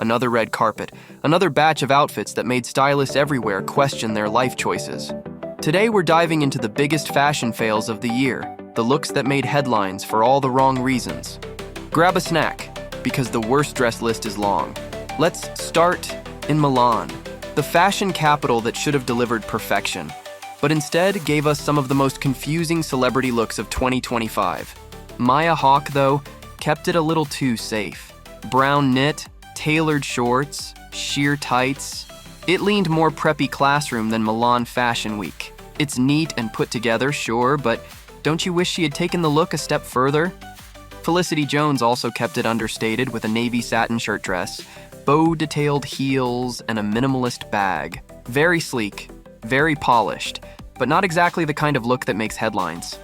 another red carpet, another batch of outfits that made stylists everywhere question their life choices. Today we're diving into the biggest fashion fails of the year, the looks that made headlines for all the wrong reasons. Grab a snack, because the worst dress list is long. Let's start in Milan, the fashion capital that should have delivered perfection, but instead gave us some of the most confusing celebrity looks of 2025. Maya Hawke, though, kept it a little too safe. Brown knit, tailored shorts, sheer tights. It leaned more preppy classroom than Milan Fashion Week. It's neat and put together, sure, but don't you wish she had taken the look a step further? Felicity Jones also kept it understated with a navy satin shirt dress, bow-detailed heels, and a minimalist bag. Very sleek, very polished, but not exactly the kind of look that makes headlines.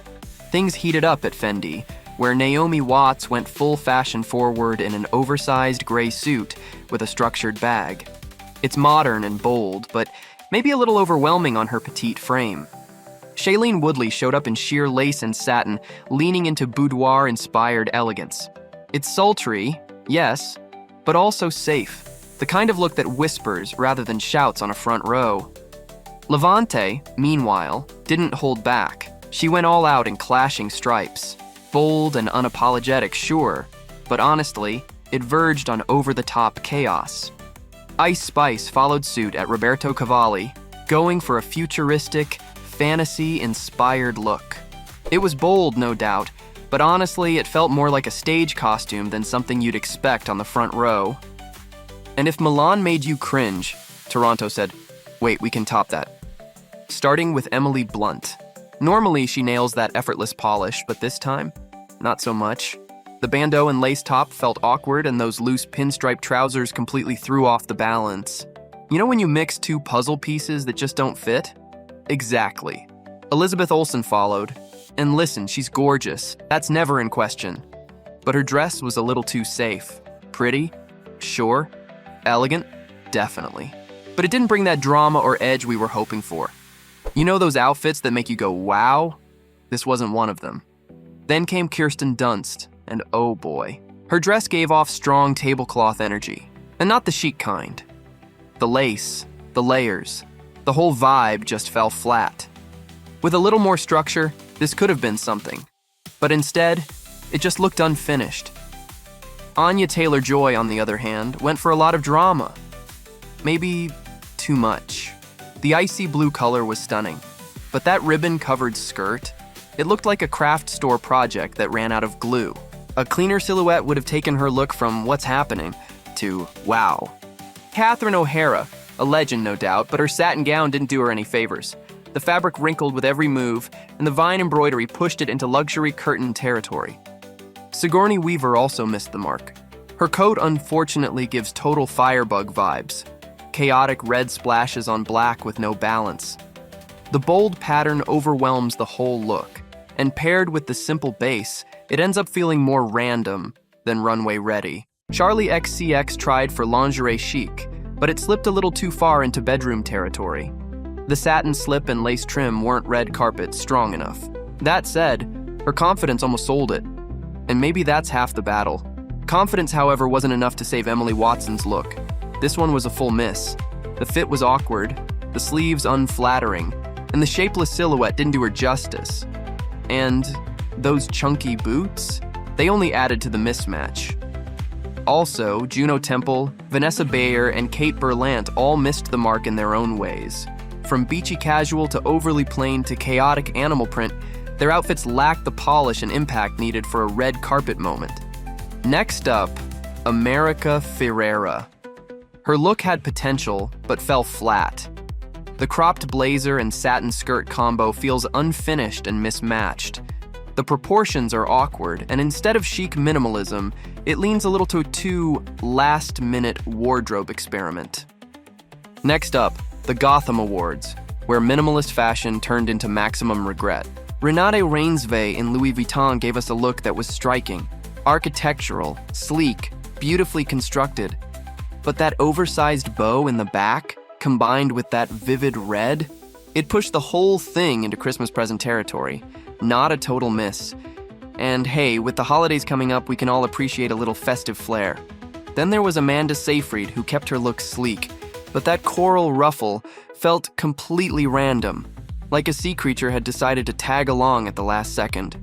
Things heated up at Fendi, where Naomi Watts went full fashion forward in an oversized gray suit with a structured bag. It's modern and bold, but maybe a little overwhelming on her petite frame. Shailene Woodley showed up in sheer lace and satin, leaning into boudoir-inspired elegance. It's sultry, yes, but also safe. The kind of look that whispers rather than shouts on a front row. Levante, meanwhile, didn't hold back. She went all out in clashing stripes. Bold and unapologetic, sure, but honestly, it verged on over-the-top chaos. Ice Spice followed suit at Roberto Cavalli, going for a futuristic, fantasy-inspired look. It was bold, no doubt, but honestly, it felt more like a stage costume than something you'd expect on the front row. And if Milan made you cringe, Toronto said, wait, we can top that. Starting with Emily Blunt. Normally, she nails that effortless polish, but this time, not so much. The bandeau and lace top felt awkward, and those loose pinstripe trousers completely threw off the balance. You know when you mix two puzzle pieces that just don't fit? Exactly. Elizabeth Olsen followed. And listen, she's gorgeous. That's never in question. But her dress was a little too safe. Pretty? Sure. Elegant? Definitely. But it didn't bring that drama or edge we were hoping for. You know those outfits that make you go, wow? This wasn't one of them. Then came Kirsten Dunst, and oh boy. Her dress gave off strong tablecloth energy, and not the chic kind. The lace, the layers, the whole vibe just fell flat. With a little more structure, this could have been something. But instead, it just looked unfinished. Anya Taylor-Joy, on the other hand, went for a lot of drama. Maybe too much. The icy blue color was stunning, but that ribbon-covered skirt, it looked like a craft store project that ran out of glue. A cleaner silhouette would have taken her look from what's happening to wow. Catherine O'Hara, a legend no doubt, but her satin gown didn't do her any favors. The fabric wrinkled with every move, and the vine embroidery pushed it into luxury curtain territory. Sigourney Weaver also missed the mark. Her coat unfortunately gives total Firebug vibes. Chaotic red splashes on black with no balance. The bold pattern overwhelms the whole look, and paired with the simple base, it ends up feeling more random than runway ready. Charli XCX tried for lingerie chic, but it slipped a little too far into bedroom territory. The satin slip and lace trim weren't red carpet strong enough. That said, her confidence almost sold it. And maybe that's half the battle. Confidence, however, wasn't enough to save Emily Watson's look. This one was a full miss. The fit was awkward, the sleeves unflattering, and the shapeless silhouette didn't do her justice. And those chunky boots? They only added to the mismatch. Also, Juno Temple, Vanessa Bayer, and Kate Berlant all missed the mark in their own ways. From beachy casual to overly plain to chaotic animal print, their outfits lacked the polish and impact needed for a red carpet moment. Next up, America Ferrera. Her look had potential, but fell flat. The cropped blazer and satin skirt combo feels unfinished and mismatched. The proportions are awkward, and instead of chic minimalism, it leans a little too last-minute wardrobe experiment. Next up, the Gotham Awards, where minimalist fashion turned into maximum regret. Renate Reinsve in Louis Vuitton gave us a look that was striking, architectural, sleek, beautifully constructed. But that oversized bow in the back, combined with that vivid red, it pushed the whole thing into Christmas present territory. Not a total miss. And hey, with the holidays coming up, we can all appreciate a little festive flair. Then there was Amanda Seyfried, who kept her look sleek, but that coral ruffle felt completely random, like a sea creature had decided to tag along at the last second.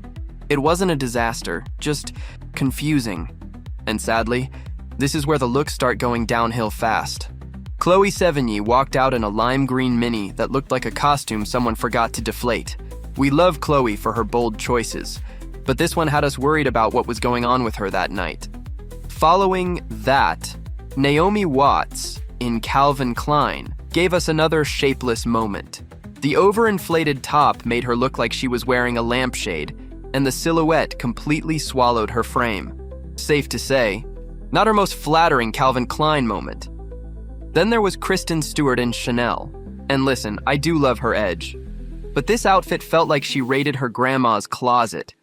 It wasn't a disaster, just confusing. And sadly, this is where the looks start going downhill fast. Chloe Sevigny walked out in a lime green mini that looked like a costume someone forgot to deflate. We love Chloe for her bold choices, but this one had us worried about what was going on with her that night. Following that, Naomi Watts in Calvin Klein gave us another shapeless moment. The overinflated top made her look like she was wearing a lampshade, and the silhouette completely swallowed her frame. Safe to say, not her most flattering Calvin Klein moment. Then there was Kristen Stewart in Chanel. And listen, I do love her edge, but this outfit felt like she raided her grandma's closet.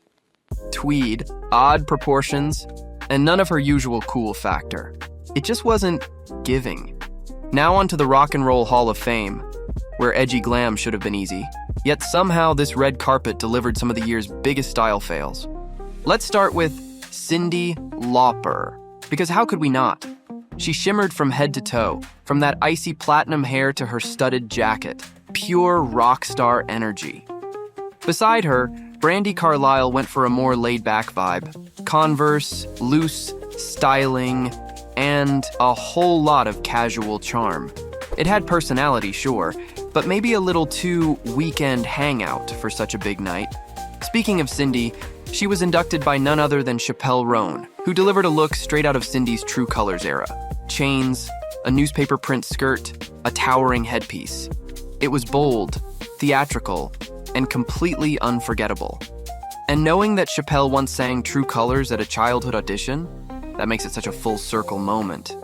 Tweed, odd proportions, and none of her usual cool factor. It just wasn't giving. Now onto the Rock and Roll Hall of Fame, where edgy glam should have been easy. Yet somehow this red carpet delivered some of the year's biggest style fails. Let's start with Cyndi Lauper, because how could we not? She shimmered from head to toe, from that icy platinum hair to her studded jacket. Pure rock star energy. Beside her, Brandi Carlile went for a more laid-back vibe. Converse, loose styling, and a whole lot of casual charm. It had personality, sure, but maybe a little too weekend hangout for such a big night. Speaking of Cyndi, she was inducted by none other than Chappelle Roan, who delivered a look straight out of Cindy's True Colors era. Chains, a newspaper print skirt, a towering headpiece. It was bold, theatrical, and completely unforgettable. And knowing that Chappelle once sang True Colors at a childhood audition, that makes it such a full circle moment.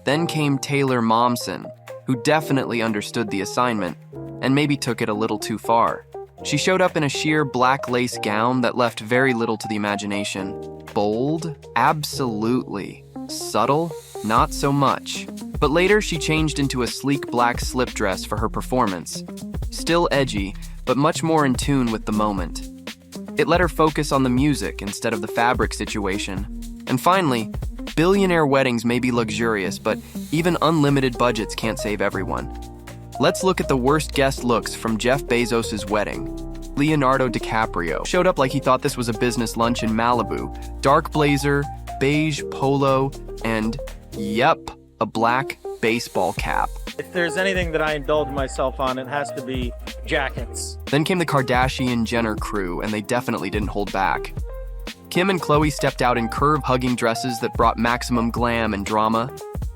Then came Taylor Momsen, who definitely understood the assignment and maybe took it a little too far. She showed up in a sheer black lace gown that left very little to the imagination. Bold? Absolutely. Subtle? Not so much. But later she changed into a sleek black slip dress for her performance. Still edgy, but much more in tune with the moment. It let her focus on the music instead of the fabric situation. And finally, billionaire weddings may be luxurious, but even unlimited budgets can't save everyone. Let's look at the worst guest looks from Jeff Bezos' wedding. Leonardo DiCaprio showed up like he thought this was a business lunch in Malibu. Dark blazer, beige polo, and, yep, a black baseball cap. If there's anything that I indulge myself on, it has to be jackets. Then came the Kardashian-Jenner crew, and they definitely didn't hold back. Kim and Khloe stepped out in curve-hugging dresses that brought maximum glam and drama.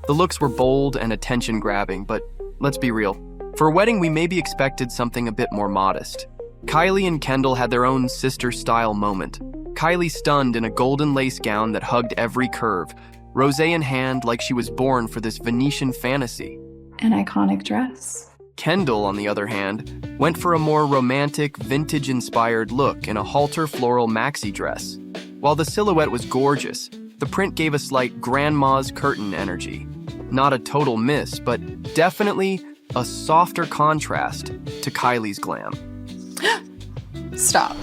The looks were bold and attention-grabbing, but let's be real. For a wedding, we maybe expected something a bit more modest. Kylie and Kendall had their own sister-style moment. Kylie stunned in a golden lace gown that hugged every curve, rosé in hand like she was born for this Venetian fantasy. An iconic dress. Kendall, on the other hand, went for a more romantic, vintage-inspired look in a halter floral maxi dress. While the silhouette was gorgeous, the print gave a slight grandma's curtain energy. Not a total miss, but definitely a softer contrast to Kylie's glam. Stop.